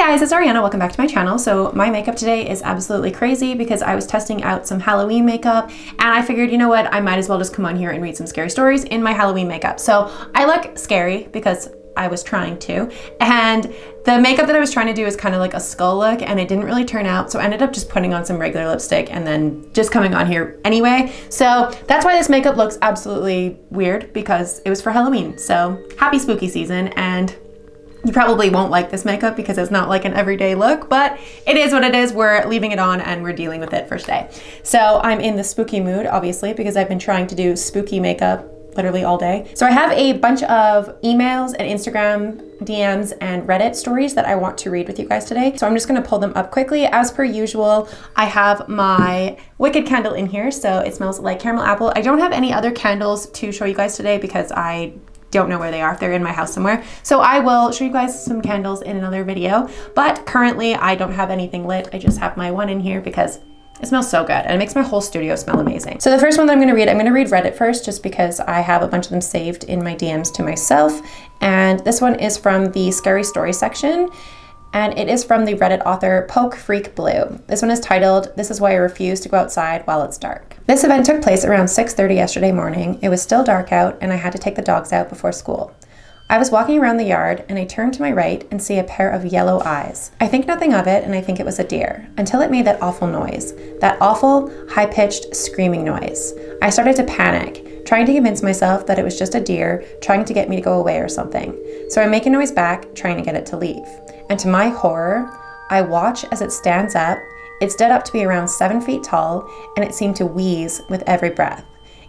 guys, it's Ariana. Welcome back to my channel. So my makeup today is absolutely crazy because I was testing out some Halloween makeup and I figured, you know what, I might as well just come on here and read some scary stories in my Halloween makeup. So I look scary because I was trying to, and the makeup that I was trying to do is kind of like a skull look and it didn't really turn out, so I ended up just putting on some regular lipstick and then just coming on here anyway. So that's why this makeup looks absolutely weird, because it was for Halloween. So happy spooky season. And you probably won't like this makeup because it's not like an everyday look, but it is what it is. We're leaving it on and we're dealing with it first day. So I'm in the spooky mood, obviously, because I've been trying to do spooky makeup literally all day. So I have a bunch of emails and Instagram DMs and Reddit stories that I want to read with you guys today. So I'm just gonna pull them up quickly. As per usual, I have my Wicked candle in here, so it smells like caramel apple. I don't have any other candles to show you guys today because I don't know where they are, if they're in my house somewhere. So I will show you guys some candles in another video, but currently I don't have anything lit. I just have my one in here because it smells so good and it makes my whole studio smell amazing. So the first one that I'm gonna read Reddit first, just because I have a bunch of them saved in my DMs to myself. And this one is from the scary story section. And it is from the Reddit author Poke Freak Blue. This one is titled, "This is why I refuse to go outside while it's dark." This event took place around 6:30 yesterday morning. It was still dark out and I had to take the dogs out before school. I was walking around the yard and I turned to my right and see a pair of yellow eyes. I think nothing of it and I think it was a deer, until it made that awful noise. That awful, high-pitched screaming noise. I started to panic, trying to convince myself that it was just a deer trying to get me to go away or something. So I make a noise back, trying to get it to leave. And to my horror, I watch as it stands up. It stood up to be around 7 feet tall, and it seemed to wheeze with every breath.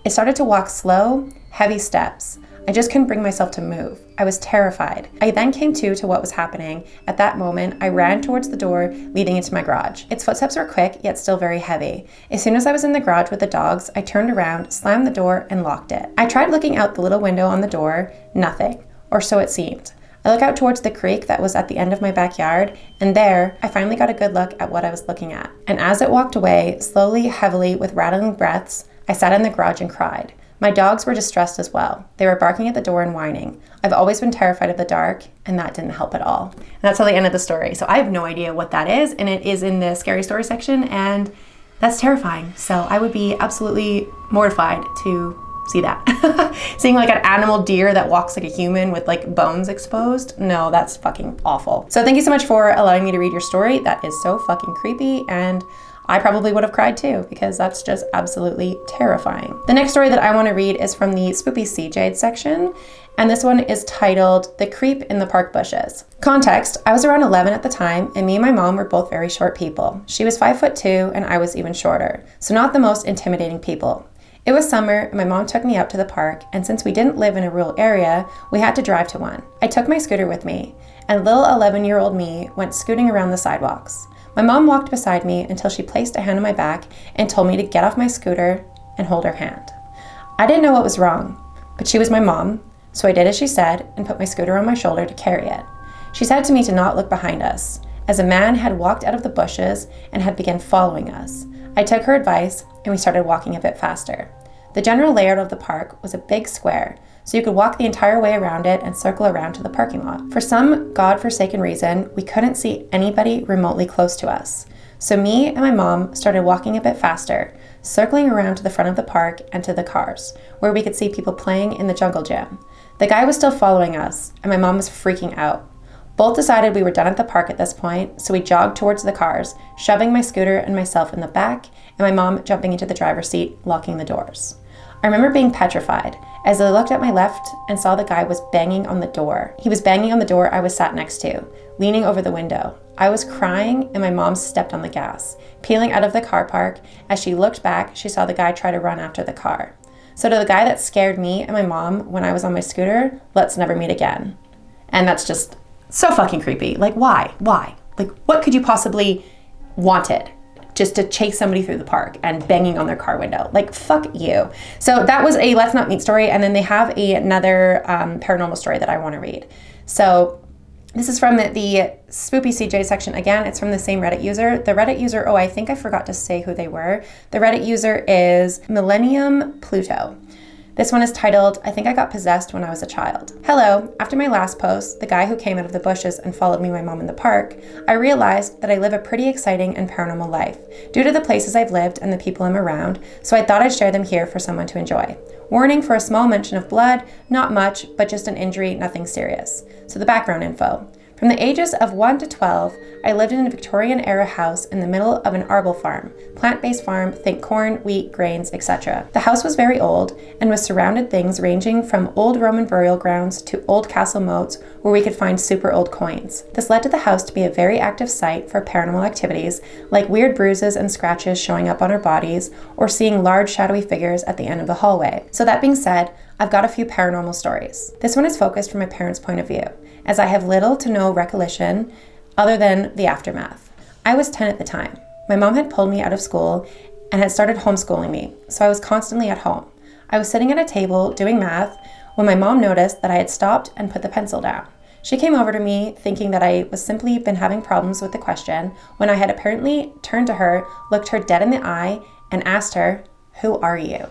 It started to walk slow, heavy steps. I just couldn't bring myself to move. I was terrified. I then came to what was happening. At that moment, I ran towards the door leading into my garage. Its footsteps were quick, yet still very heavy. As soon as I was in the garage with the dogs, I turned around, slammed the door, and locked it. I tried looking out the little window on the door. Nothing, or so it seemed. I look out towards the creek that was at the end of my backyard, and there, I finally got a good look at what I was looking at. And as it walked away, slowly, heavily, with rattling breaths, I sat in the garage and cried. My dogs were distressed as well. They were barking at the door and whining. I've always been terrified of the dark, and that didn't help at all. And that's how they ended the story. So I have no idea what that is, and it is in the scary story section, and that's terrifying. So I would be absolutely mortified to see that. Seeing like an animal deer that walks like a human with like bones exposed. No, that's fucking awful. So thank you so much for allowing me to read your story. That is so fucking creepy, and I probably would have cried too, because that's just absolutely terrifying. The next story that I want to read is from the Spoopy Cjades section, and this one is titled, "The Creep in the Park Bushes." Context, I was around 11 at the time, and me and my mom were both very short people. She was 5'2", and I was even shorter, so not the most intimidating people. It was summer, and my mom took me out to the park, and since we didn't live in a rural area, we had to drive to one. I took my scooter with me, and little 11-year-old me went scooting around the sidewalks. My mom walked beside me until she placed a hand on my back and told me to get off my scooter and hold her hand. I didn't know what was wrong, but she was my mom, so I did as she said and put my scooter on my shoulder to carry it. She said to me to not look behind us, as a man had walked out of the bushes and had begun following us. I took her advice and we started walking a bit faster. The general layout of the park was a big square, so you could walk the entire way around it and circle around to the parking lot. For some godforsaken reason, we couldn't see anybody remotely close to us. So me and my mom started walking a bit faster, circling around to the front of the park and to the cars, where we could see people playing in the jungle gym. The guy was still following us, and my mom was freaking out. Both decided we were done at the park at this point, so we jogged towards the cars, shoving my scooter and myself in the back, and my mom jumping into the driver's seat, locking the doors. I remember being petrified as I looked at my left and saw the guy was banging on the door. He was banging on the door I was sat next to, leaning over the window. I was crying and my mom stepped on the gas, peeling out of the car park. As she looked back, she saw the guy try to run after the car. So to the guy that scared me and my mom when I was on my scooter, let's never meet again. And that's just so fucking creepy. Like, why? Why? Like, what could you possibly wanted? Just to chase somebody through the park and banging on their car window. Like, fuck you. So that was a Let's Not Meet story. And then they have another paranormal story that I want to read. So this is from the Spoopy CJ section. Again, it's from the same Reddit user. The Reddit user, I think I forgot to say who they were. The Reddit user is Millennium Pluto. This one is titled, I Think I Got Possessed When I Was a Child. Hello, after my last post, the guy who came out of the bushes and followed me and my mom in the park, I realized that I live a pretty exciting and paranormal life due to the places I've lived and the people I'm around, so I thought I'd share them here for someone to enjoy. Warning for a small mention of blood, not much, but just an injury, nothing serious. So the background info. From the ages of 1 to 12, I lived in a Victorian-era house in the middle of an arable farm, plant-based farm, think corn, wheat, grains, etc. The house was very old and was surrounded things ranging from old Roman burial grounds to old castle moats where we could find super old coins. This led to the house to be a very active site for paranormal activities like weird bruises and scratches showing up on our bodies or seeing large shadowy figures at the end of the hallway. So that being said, I've got a few paranormal stories. This one is focused from my parents' point of view, as I have little to no recollection other than the aftermath. I was 10 at the time. My mom had pulled me out of school and had started homeschooling me, so I was constantly at home. I was sitting at a table doing math when my mom noticed that I had stopped and put the pencil down. She came over to me thinking that I was simply been having problems with the question when I had apparently turned to her, looked her dead in the eye, and asked her, "Who are you?"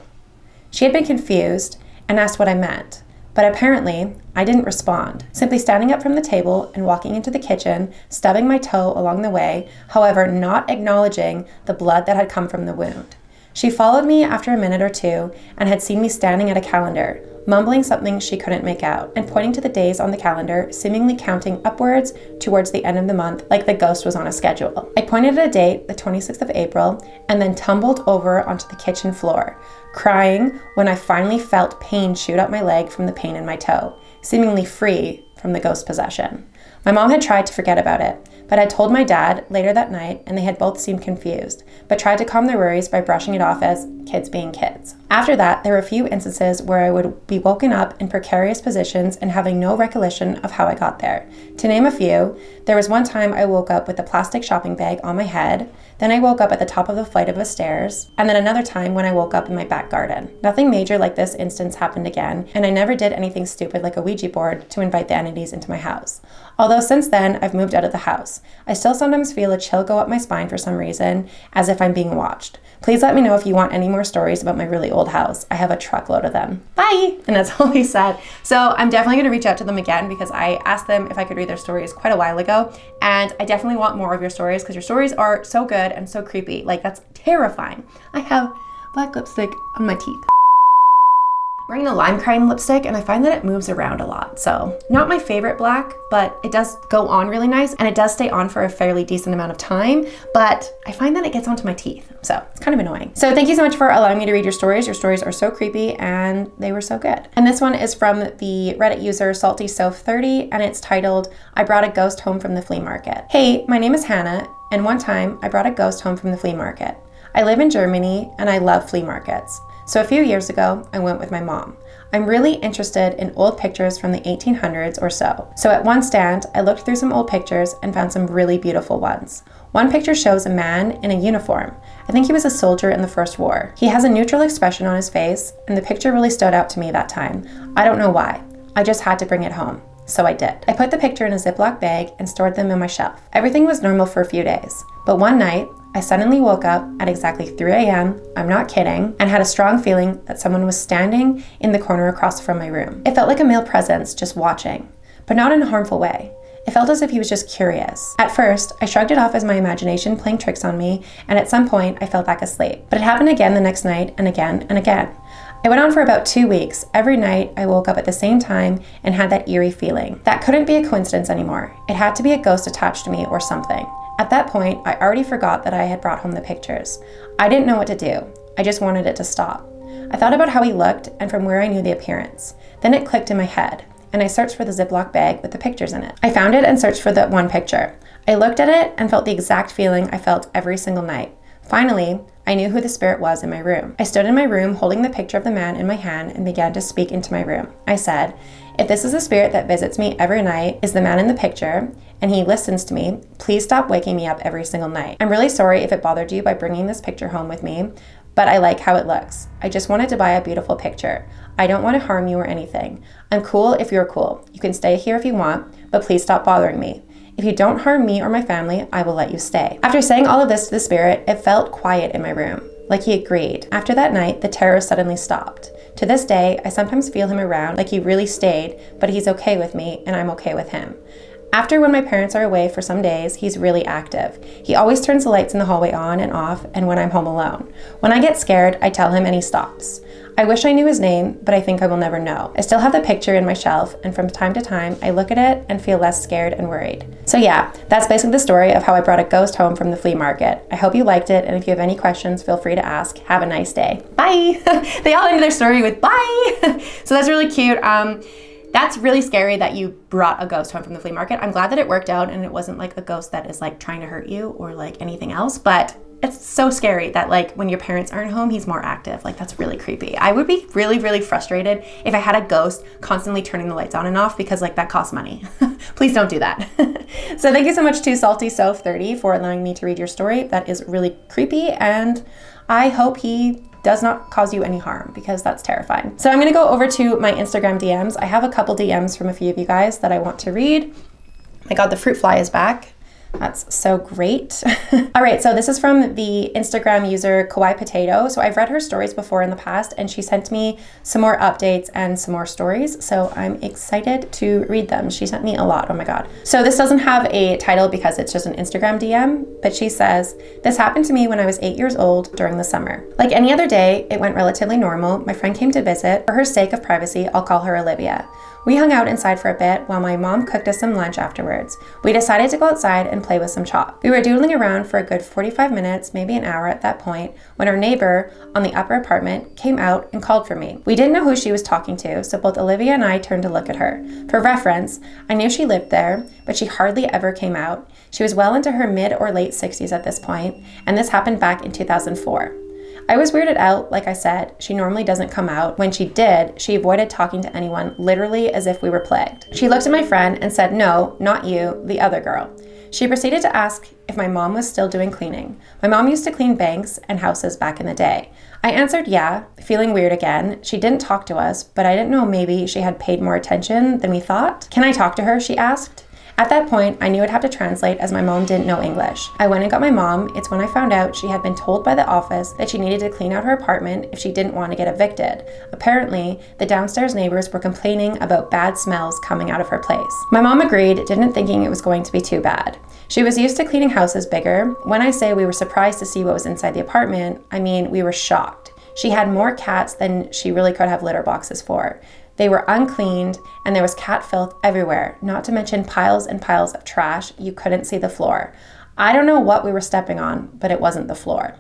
She had been confused and asked what I meant, but apparently I didn't respond, simply standing up from the table and walking into the kitchen, stubbing my toe along the way, however not acknowledging the blood that had come from the wound. She followed me after a minute or two and had seen me standing at a calendar, mumbling something she couldn't make out, and pointing to the days on the calendar, seemingly counting upwards towards the end of the month like the ghost was on a schedule. I pointed at a date, the 26th of April, and then tumbled over onto the kitchen floor, crying when I finally felt pain shoot up my leg from the pain in my toe, seemingly free from the ghost possession. My mom had tried to forget about it, but had told my dad later that night, and they had both seemed confused, but tried to calm their worries by brushing it off as kids being kids. After that, there were a few instances where I would be woken up in precarious positions and having no recollection of how I got there. To name a few, there was one time I woke up with a plastic shopping bag on my head, then I woke up at the top of the flight of the stairs, and then another time when I woke up in my back garden. Nothing major like this instance happened again, and I never did anything stupid like a Ouija board to invite the entities into my house. Although since then, I've moved out of the house. I still sometimes feel a chill go up my spine for some reason, as if I'm being watched. Please let me know if you want any more stories about my really old house. I have a truckload of them. Bye! And that's all he said. So I'm definitely gonna reach out to them again because I asked them if I could read their stories quite a while ago, and I definitely want more of your stories because your stories are so good and so creepy. Like, that's terrifying. I have black lipstick on my teeth. I'm wearing a lime crime lipstick and I find that it moves around a lot. So not my favorite black, but it does go on really nice and it does stay on for a fairly decent amount of time, but I find that it gets onto my teeth. So it's kind of annoying. So thank you so much for allowing me to read your stories. Your stories are so creepy and they were so good. And this one is from the Reddit user SaltySoph30 and it's titled, I brought a ghost home from the flea market. Hey, my name is Hannah and one time I brought a ghost home from the flea market. I live in Germany and I love flea markets. So a few years ago, I went with my mom. I'm really interested in old pictures from the 1800s or so. So at one stand, I looked through some old pictures and found some really beautiful ones. One picture shows a man in a uniform. I think he was a soldier in the First War. He has a neutral expression on his face, and the picture really stood out to me that time. I don't know why. I just had to bring it home. So I did. I put the picture in a Ziploc bag and stored them in my shelf. Everything was normal for a few days. But one night, I suddenly woke up at exactly 3 a.m., I'm not kidding, and had a strong feeling that someone was standing in the corner across from my room. It felt like a male presence just watching, but not in a harmful way. It felt as if he was just curious. At first, I shrugged it off as my imagination playing tricks on me, and at some point, I fell back asleep. But it happened again the next night, and again, and again. It went on for about 2 weeks. Every night, I woke up at the same time and had that eerie feeling. That couldn't be a coincidence anymore. It had to be a ghost attached to me or something. At that point, I already forgot that I had brought home the pictures. I didn't know what to do. I just wanted it to stop. I thought about how he looked and from where I knew the appearance. Then it clicked in my head, and I searched for the Ziploc bag with the pictures in it. I found it and searched for that one picture. I looked at it and felt the exact feeling I felt every single night. Finally, I knew who the spirit was in my room. I stood in my room holding the picture of the man in my hand and began to speak into my room. I said, if this is a spirit that visits me every night, is the man in the picture, and he listens to me, please stop waking me up every single night. I'm really sorry if it bothered you by bringing this picture home with me, but I like how it looks. I just wanted to buy a beautiful picture. I don't want to harm you or anything. I'm cool if you're cool. You can stay here if you want, but please stop bothering me. If you don't harm me or my family, I will let you stay. After saying all of this to the spirit, it felt quiet in my room, like he agreed. After that night, the terror suddenly stopped. To this day, I sometimes feel him around like he really stayed, but he's okay with me and I'm okay with him. After when my parents are away for some days, he's really active. He always turns the lights in the hallway on and off and when I'm home alone. When I get scared, I tell him and he stops. I wish I knew his name, but I think I will never know. I still have the picture in my shelf, and from time to time, I look at it and feel less scared and worried. So yeah, that's basically the story of how I brought a ghost home from the flea market. I hope you liked it, and if you have any questions, feel free to ask. Have a nice day. Bye! They all ended their story with bye! So that's really cute. That's really scary that you brought a ghost home from the flea market. I'm glad that it worked out and it wasn't like a ghost that is like trying to hurt you or like anything else, but it's so scary that like when your parents aren't home, he's more active. Like that's really creepy. I would be really, really frustrated if I had a ghost constantly turning the lights on and off because like that costs money. Please don't do that. So thank you so much to SaltySoph30 for allowing me to read your story. That is really creepy and I hope he does not cause you any harm because that's terrifying. So I'm gonna go over to my Instagram DMs. I have a couple DMs from a few of you guys that I want to read. My God, the fruit fly is back. That's so great. All right, so this is from the Instagram user Kawaii Potato. So I've read her stories before in the past and she sent me some more updates and some more stories. So I'm excited to read them. She sent me a lot, oh my God. So this doesn't have a title because it's just an Instagram DM, but she says, this happened to me when I was 8 years old during the summer. Like any other day, it went relatively normal. My friend came to visit. For her sake of privacy, I'll call her Olivia. We hung out inside for a bit while my mom cooked us some lunch afterwards. We decided to go outside and play with some chalk. We were doodling around for a good 45 minutes, maybe an hour at that point, when our neighbor on the upper apartment came out and called for me. We didn't know who she was talking to, so both Olivia and I turned to look at her. For reference, I knew she lived there, but she hardly ever came out. She was well into her mid or late 60s at this point, and this happened back in 2004. I was weirded out, like I said. She normally doesn't come out. When she did, she avoided talking to anyone, literally as if we were plagued. She looked at my friend and said, no, not you, the other girl. She proceeded to ask if my mom was still doing cleaning. My mom used to clean banks and houses back in the day. I answered yeah, feeling weird again. She didn't talk to us, but I didn't know maybe she had paid more attention than we thought. Can I talk to her, she asked. At that point, I knew I'd have to translate as my mom didn't know English. I went and got my mom. It's when I found out she had been told by the office that she needed to clean out her apartment if she didn't want to get evicted. Apparently, the downstairs neighbors were complaining about bad smells coming out of her place. My mom agreed, didn't thinking it was going to be too bad. She was used to cleaning houses bigger. When I say we were surprised to see what was inside the apartment, I mean we were shocked. She had more cats than she really could have litter boxes for. They were uncleaned and there was cat filth everywhere, not to mention piles and piles of trash. You couldn't see the floor. I don't know what we were stepping on, but it wasn't the floor.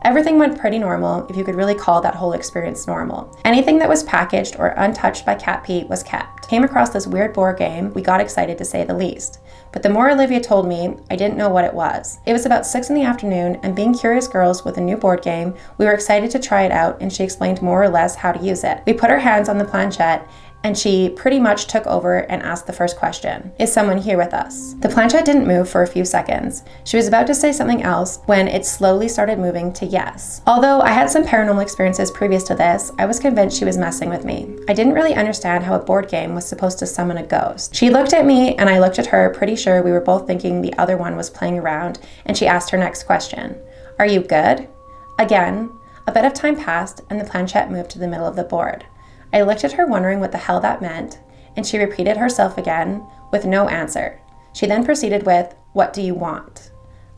Everything went pretty normal, if you could really call that whole experience normal. Anything that was packaged or untouched by cat pee was kept. Came across this weird board game, we got excited to say the least. But the more Olivia told me, I didn't know what it was. It was about 6 p.m, and being curious girls with a new board game, we were excited to try it out, and she explained more or less how to use it. We put our hands on the planchette, and she pretty much took over and asked the first question. Is someone here with us? The planchette didn't move for a few seconds. She was about to say something else when it slowly started moving to yes. Although I had some paranormal experiences previous to this, I was convinced she was messing with me. I didn't really understand how a board game was supposed to summon a ghost. She looked at me and I looked at her, pretty sure we were both thinking the other one was playing around, and she asked her next question. Are you good? Again, a bit of time passed and the planchette moved to the middle of the board. I looked at her wondering what the hell that meant, and she repeated herself again with no answer. She then proceeded with, what do you want?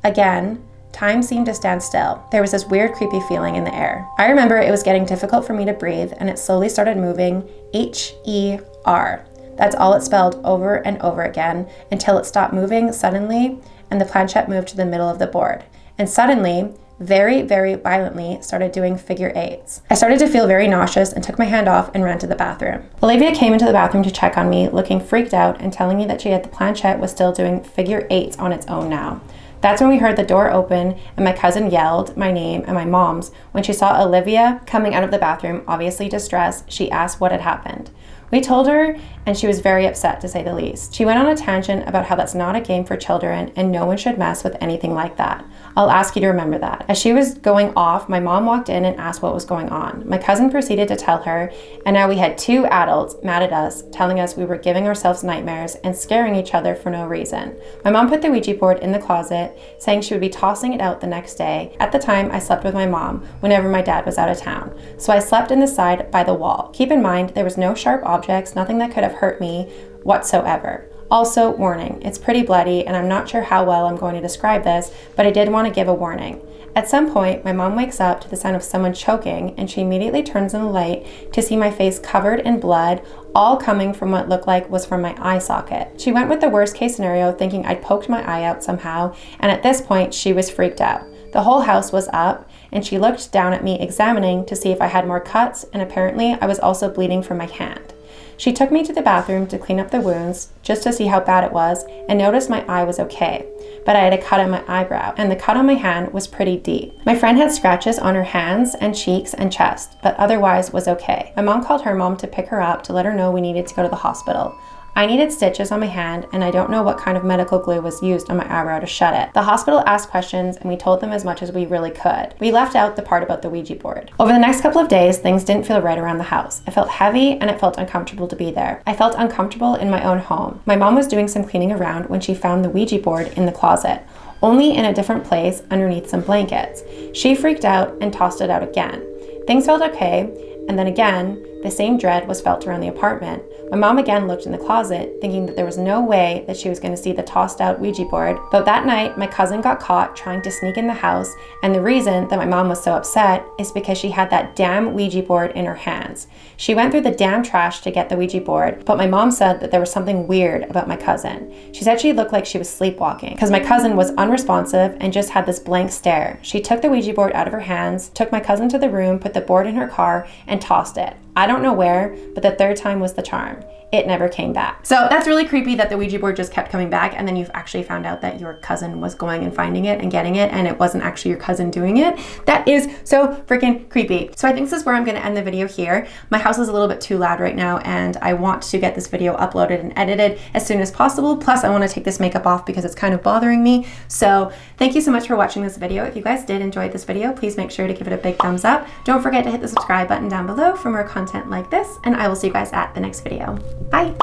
Again, time seemed to stand still. There was this weird creepy feeling in the air. I remember it was getting difficult for me to breathe and it slowly started moving H-E-R. That's all it spelled over and over again until it stopped moving suddenly and the planchette moved to the middle of the board. And suddenly, very, very violently started doing figure eights. I started to feel very nauseous and took my hand off and ran to the bathroom. Olivia came into the bathroom to check on me, looking freaked out and telling me that she had the planchette was still doing figure eights on its own now. That's when we heard the door open and my cousin yelled my name and my mom's. When she saw Olivia coming out of the bathroom, obviously distressed, she asked what had happened. We told her, and she was very upset, to say the least. She went on a tangent about how that's not a game for children and no one should mess with anything like that. I'll ask you to remember that. As she was going off, my mom walked in and asked what was going on. My cousin proceeded to tell her, and now we had two adults mad at us, telling us we were giving ourselves nightmares and scaring each other for no reason. My mom put the Ouija board in the closet, saying she would be tossing it out the next day. At the time, I slept with my mom whenever my dad was out of town, so I slept in the side by the wall. Keep in mind, there was no sharp objects, nothing that could have hurt me whatsoever. Also, warning, it's pretty bloody and I'm not sure how well I'm going to describe this, but I did want to give a warning. At some point, my mom wakes up to the sound of someone choking and she immediately turns on the light to see my face covered in blood, all coming from what looked like was from my eye socket. She went with the worst case scenario, thinking I'd poked my eye out somehow, and at this point, she was freaked out. The whole house was up, and she looked down at me examining to see if I had more cuts, and apparently I was also bleeding from my hand. She took me to the bathroom to clean up the wounds, just to see how bad it was, and noticed my eye was okay. But I had a cut on my eyebrow, and the cut on my hand was pretty deep. My friend had scratches on her hands and cheeks and chest, but otherwise was okay. My mom called her mom to pick her up to let her know we needed to go to the hospital. I needed stitches on my hand, and I don't know what kind of medical glue was used on my eyebrow to shut it. The hospital asked questions, and we told them as much as we really could. We left out the part about the Ouija board. Over the next couple of days, things didn't feel right around the house. It felt heavy, and it felt uncomfortable to be there. I felt uncomfortable in my own home. My mom was doing some cleaning around when she found the Ouija board in the closet, only in a different place underneath some blankets. She freaked out and tossed it out again. Things felt okay, and then again, the same dread was felt around the apartment. My mom again looked in the closet, thinking that there was no way that she was going to see the tossed out Ouija board. But that night, my cousin got caught trying to sneak in the house, and the reason that my mom was so upset is because she had that damn Ouija board in her hands. She went through the damn trash to get the Ouija board, but my mom said that there was something weird about my cousin. She said she looked like she was sleepwalking, because my cousin was unresponsive and just had this blank stare. She took the Ouija board out of her hands, took my cousin to the room, put the board in her car, and tossed it. I don't know where, but the third time was the charm. It never came back. So that's really creepy that the Ouija board just kept coming back, and then you've actually found out that your cousin was going and finding it and getting it, and it wasn't actually your cousin doing it. That is so freaking creepy. So I think this is where I'm gonna end the video here. My house is a little bit too loud right now, and I want to get this video uploaded and edited as soon as possible. Plus I wanna take this makeup off because it's kind of bothering me. So thank you so much for watching this video. If you guys did enjoy this video, please make sure to give it a big thumbs up. Don't forget to hit the subscribe button down below for more content like this, and I will see you guys at the next video. Bye.